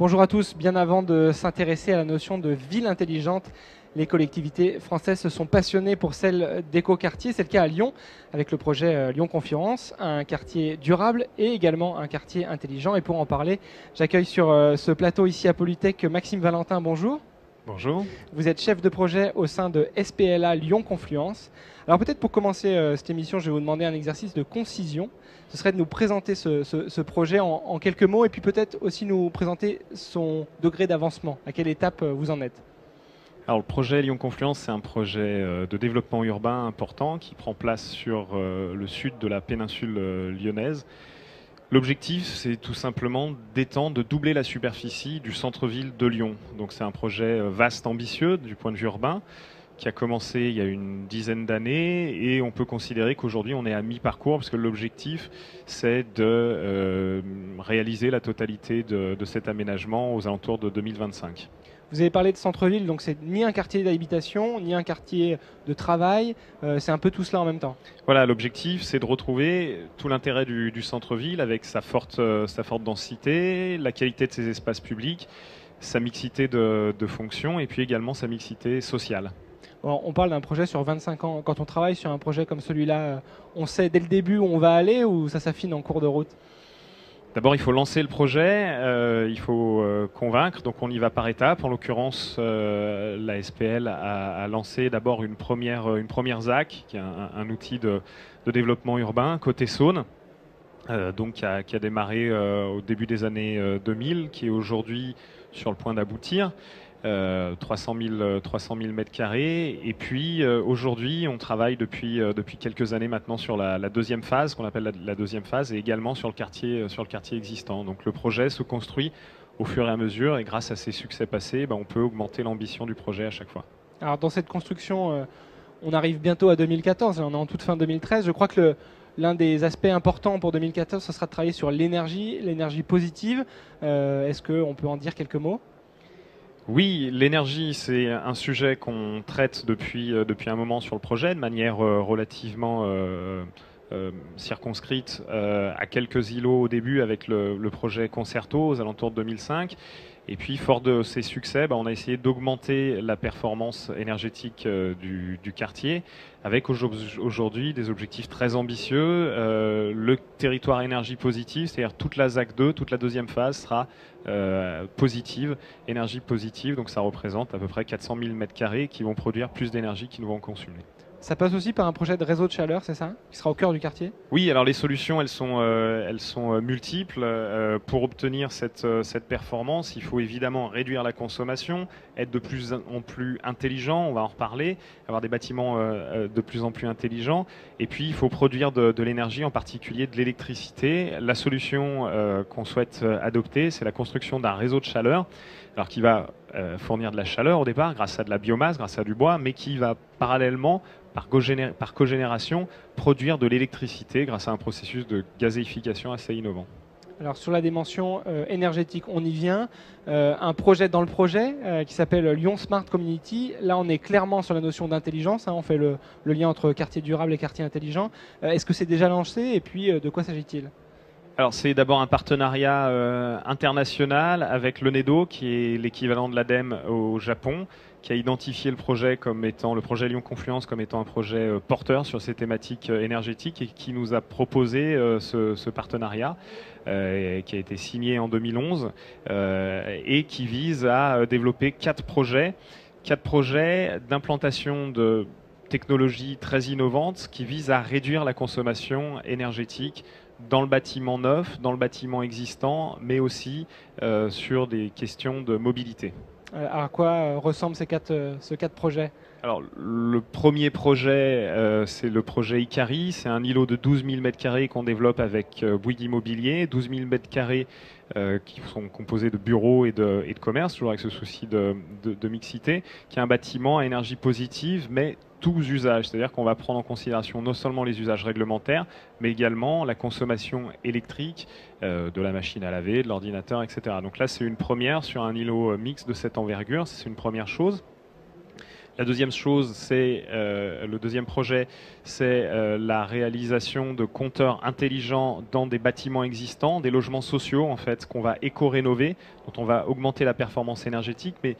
Bonjour à tous. Bien avant de s'intéresser à la notion de ville intelligente, les collectivités françaises se sont passionnées pour celle d'écoquartier. C'est le cas à Lyon, avec le projet Lyon Confluence, un quartier durable et également un quartier intelligent. Et pour en parler, j'accueille sur ce plateau ici à Polytech Maxime Valentin. Bonjour. Bonjour. Vous êtes chef de projet au sein de SPLA Lyon Confluence. Alors peut-être pour commencer cette émission, je vais vous demander un exercice de concision. Ce serait de nous présenter ce projet en quelques mots et puis peut-être aussi nous présenter son degré d'avancement. À quelle étape vous en êtes? Alors le projet Lyon Confluence, c'est un projet de développement urbain important qui prend place sur le sud de la péninsule lyonnaise. L'objectif, c'est tout simplement d'étendre, de doubler la superficie du centre-ville de Lyon. Donc c'est un projet vaste, ambitieux du point de vue urbain, qui a commencé il y a une dizaine d'années et on peut considérer qu'aujourd'hui on est à mi-parcours parce que l'objectif c'est de réaliser la totalité de cet aménagement aux alentours de 2025. Vous avez parlé de centre-ville, donc c'est ni un quartier d'habitation, ni un quartier de travail, c'est un peu tout cela en même temps. Voilà, l'objectif c'est de retrouver tout l'intérêt du centre-ville avec sa forte densité, la qualité de ses espaces publics, sa mixité de fonctions et puis également sa mixité sociale. Bon, on parle d'un projet sur 25 ans. Quand on travaille sur un projet comme celui-là, on sait dès le début où on va aller ou ça s'affine en cours de route? D'abord, il faut lancer le projet, il faut convaincre, donc on y va par étapes. En l'occurrence, la SPL a lancé d'abord une première ZAC, qui est un outil de développement urbain côté Saône, donc qui a démarré au début des années 2000, qui est aujourd'hui sur le point d'aboutir. 300 000 mètres carrés. Et puis aujourd'hui, on travaille depuis quelques années maintenant sur la deuxième phase, qu'on appelle la deuxième phase, et également sur le quartier existant. Donc le projet se construit au fur et à mesure, et grâce à ces succès passés, on peut augmenter l'ambition du projet à chaque fois. Alors dans cette construction, on arrive bientôt à 2014, on est en toute fin 2013. Je crois que l'un des aspects importants pour 2014, ce sera de travailler sur l'énergie positive. Est-ce qu'on peut en dire quelques mots ? Oui, l'énergie, c'est un sujet qu'on traite depuis un moment sur le projet, de manière relativement circonscrite à quelques îlots au début avec le projet Concerto aux alentours de 2005. Et puis, fort de ces succès, on a essayé d'augmenter la performance énergétique du quartier avec aujourd'hui des objectifs très ambitieux. Le territoire énergie positive, c'est-à-dire toute la ZAC 2, toute la deuxième phase sera positive, énergie positive. Donc ça représente à peu près 400 000 m² qui vont produire plus d'énergie qu'ils nous vont consommer. Ça passe aussi par un projet de réseau de chaleur, c'est ça? Qui sera au cœur du quartier? Oui, alors les solutions, elles sont multiples. Pour obtenir cette performance, il faut évidemment réduire la consommation, être de plus en plus intelligent, on va en reparler, avoir des bâtiments de plus en plus intelligents. Et puis, il faut produire de l'énergie, en particulier de l'électricité. La solution qu'on souhaite adopter, c'est la construction d'un réseau de chaleur, alors qui va fournir de la chaleur au départ, grâce à de la biomasse, grâce à du bois, mais qui va parallèlement par cogénération, produire de l'électricité grâce à un processus de gazéification assez innovant. Alors sur la dimension énergétique, on y vient. Un projet dans le projet qui s'appelle Lyon Smart Community. Là, on est clairement sur la notion d'intelligence. On fait le lien entre quartier durable et quartier intelligent. Est-ce que c'est déjà lancé et puis de quoi s'agit-il ? Alors c'est d'abord un partenariat international avec le NEDO, qui est l'équivalent de l'ADEME au Japon, qui a identifié le projet Lyon Confluence comme étant un projet porteur sur ces thématiques énergétiques et qui nous a proposé ce partenariat qui a été signé en 2011 et qui vise à développer 4 projets d'implantation de technologies très innovantes qui visent à réduire la consommation énergétique dans le bâtiment neuf, dans le bâtiment existant, mais aussi sur des questions de mobilité. À quoi ressemblent ces quatre projets ? Alors, le premier projet, c'est le projet Icari. C'est un îlot de 12 000 m² qu'on développe avec Bouygues Immobilier. 12 000 m² qui sont composés de bureaux et de commerce, toujours avec ce souci de mixité, qui est un bâtiment à énergie positive, mais tous usages. C'est-à-dire qu'on va prendre en considération non seulement les usages réglementaires, mais également la consommation électrique de la machine à laver, de l'ordinateur, etc. Donc là, c'est une première sur un îlot mixte de cette envergure. C'est une première chose. La deuxième chose, c'est le deuxième projet, c'est la réalisation de compteurs intelligents dans des bâtiments existants, des logements sociaux en fait, qu'on va éco-rénover, dont on va augmenter la performance énergétique. Mais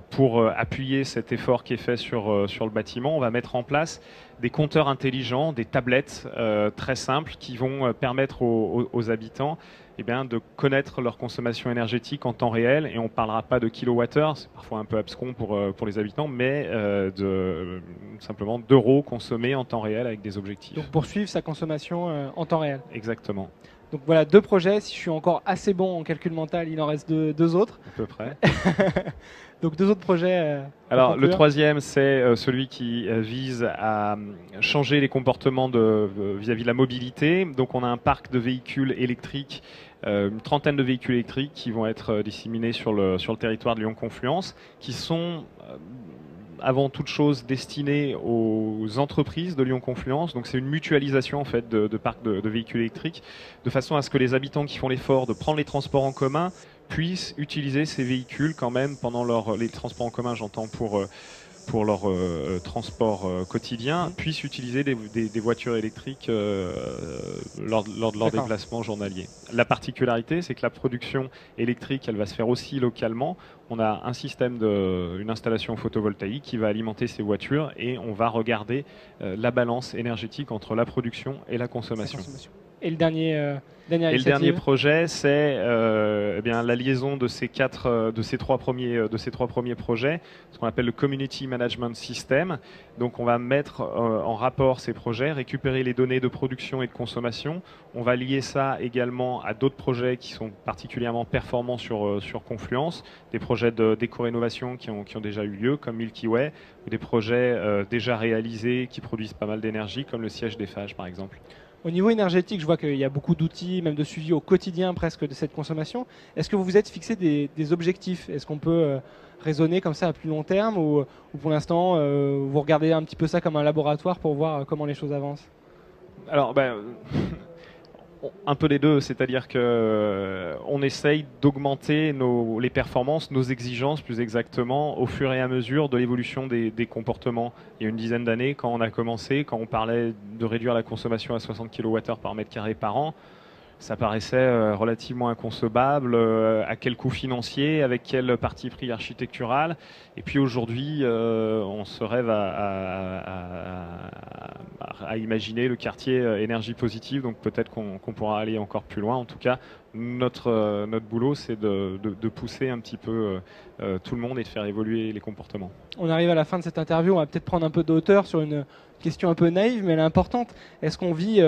pour appuyer cet effort qui est fait sur le bâtiment, on va mettre en place des compteurs intelligents, des tablettes très simples qui vont permettre aux habitants de connaître leur consommation énergétique en temps réel. Et on ne parlera pas de kilowattheures, c'est parfois un peu abscon pour les habitants, mais simplement d'euros consommés en temps réel avec des objectifs. Donc pour suivre sa consommation en temps réel. Exactement. Donc voilà, 2 projets. Si je suis encore assez bon en calcul mental, il en reste deux autres. À peu près. Donc 2 autres projets. Alors le troisième, c'est celui qui vise à changer les comportements vis-à-vis de la mobilité. Donc on a un parc de véhicules électriques, une trentaine de véhicules électriques qui vont être disséminés sur le territoire de Lyon-Confluence, qui sont avant toute chose destinés aux entreprises de Lyon-Confluence. Donc c'est une mutualisation en fait de parcs de véhicules électriques, de façon à ce que les habitants qui font l'effort de prendre les transports en commun puissent utiliser ces véhicules quand même pendant les transports en commun, j'entends pour leur transport quotidien, puissent utiliser des voitures électriques lors de leur déplacement journalier. La particularité, c'est que la production électrique, elle va se faire aussi localement. On a un système une installation photovoltaïque qui va alimenter ces voitures et on va regarder la balance énergétique entre la production et la consommation. Et le dernier projet, c'est la liaison de ces trois premiers projets, ce qu'on appelle le Community Management System. Donc on va mettre en rapport ces projets, récupérer les données de production et de consommation. On va lier ça également à d'autres projets qui sont particulièrement performants sur Confluence, des projets d'éco-rénovation qui ont déjà eu lieu, comme Milky Way, ou des projets déjà réalisés qui produisent pas mal d'énergie, comme le siège d'Eiffage par exemple. Au niveau énergétique, je vois qu'il y a beaucoup d'outils, même de suivi au quotidien presque de cette consommation. Est-ce que vous vous êtes fixé des objectifs? Est-ce qu'on peut raisonner comme ça à plus long terme ou pour l'instant, vous regardez un petit peu ça comme un laboratoire pour voir comment les choses avancent? Alors, un peu les deux, c'est-à-dire qu'on essaye d'augmenter les performances, nos exigences plus exactement, au fur et à mesure de l'évolution des comportements. Il y a une dizaine d'années, quand on a commencé, quand on parlait de réduire la consommation à 60 kWh par mètre carré par an, ça paraissait relativement inconcevable. À quel coût financier, avec quel parti pris architectural. Et puis aujourd'hui, on se rêve à imaginer le quartier énergie positive. Donc peut-être qu'on pourra aller encore plus loin. En tout cas, notre boulot, c'est de pousser un petit peu tout le monde et de faire évoluer les comportements. On arrive à la fin de cette interview. On va peut-être prendre un peu de hauteur sur une question un peu naïve, mais elle est importante. Est-ce qu'on vit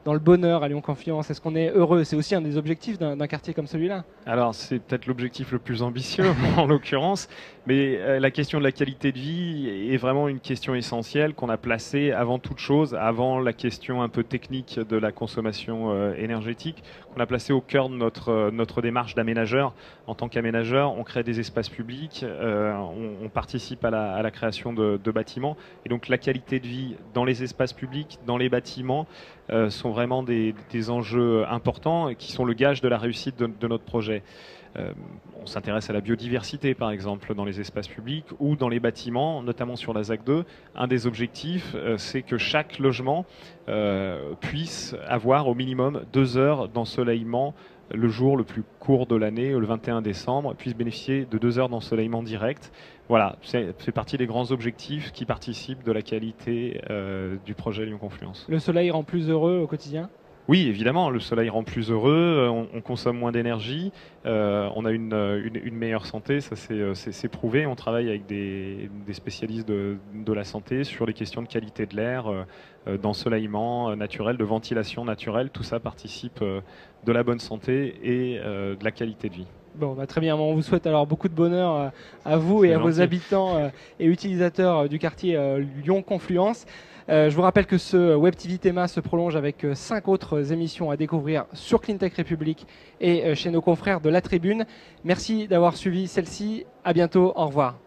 dans le bonheur à Lyon-Confluence? Est-ce qu'on est heureux? C'est aussi un des objectifs d'un quartier comme celui-là. Alors c'est peut-être l'objectif le plus ambitieux en l'occurrence, mais la question de la qualité de vie est vraiment une question essentielle qu'on a placée avant toute chose, avant la question un peu technique de la consommation énergétique, qu'on a placée au cœur de notre démarche d'aménageur. En tant qu'aménageur, on crée des espaces publics, on participe à la création de bâtiments, et donc la qualité de vie dans les espaces publics, dans les bâtiments, sont vraiment des enjeux importants qui sont le gage de la réussite de notre projet. On s'intéresse à la biodiversité, par exemple, dans les espaces publics ou dans les bâtiments, notamment sur la ZAC 2. Un des objectifs, c'est que chaque logement puisse avoir au minimum 2 heures d'ensoleillement le jour le plus court de l'année, le 21 décembre, puisse bénéficier de 2 heures d'ensoleillement direct. Voilà, c'est fait partie des grands objectifs qui participent de la qualité du projet Lyon-Confluence. Le soleil rend plus heureux au quotidien? Oui, évidemment, le soleil rend plus heureux, on consomme moins d'énergie, on a une meilleure santé, ça c'est prouvé. On travaille avec des spécialistes de la santé sur les questions de qualité de l'air, d'ensoleillement naturel, de ventilation naturelle. Tout ça participe de la bonne santé et de la qualité de vie. Bon, très bien. On vous souhaite alors beaucoup de bonheur à vous et à vos habitants et utilisateurs du quartier Lyon-Confluence. Je vous rappelle que ce Web TV Théma se prolonge avec 5 autres émissions à découvrir sur Cleantech République et chez nos confrères de La Tribune. Merci d'avoir suivi celle-ci. À bientôt. Au revoir.